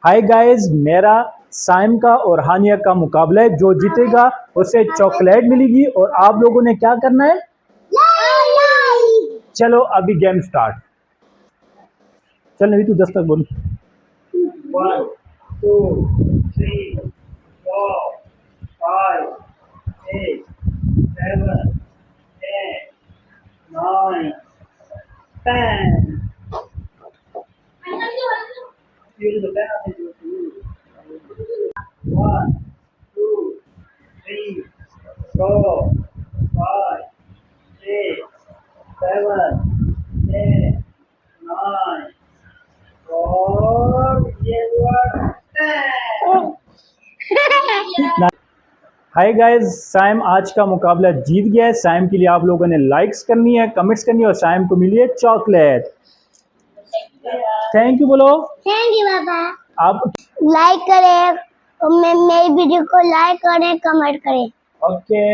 Hi guys, मेरा साइम का और हानिया का मुकाबला है। जो जीतेगा उसे चॉकलेट मिलेगी और आप लोगों ने क्या करना है? चलो अभी गेम स्टार्ट। चल नहीं, तू 10 तक बोल। 1 2 3 4 5 6 7 8 9 10 1 2 3 4 5 6 7 8 9 और ये हुआ 10। हाय गाइस, साइम आज का मुकाबला जीत गया है। साइम के लिए आप लोगों ने लाइक्स करनी है, कमेंट्स करनी है और साइम को मिली है चॉकलेट। थैंक यू बोलो। थैंक यू बाबा। आप लाइक करें और मेरी वीडियो को लाइक करें, कमेंट करें। ओके।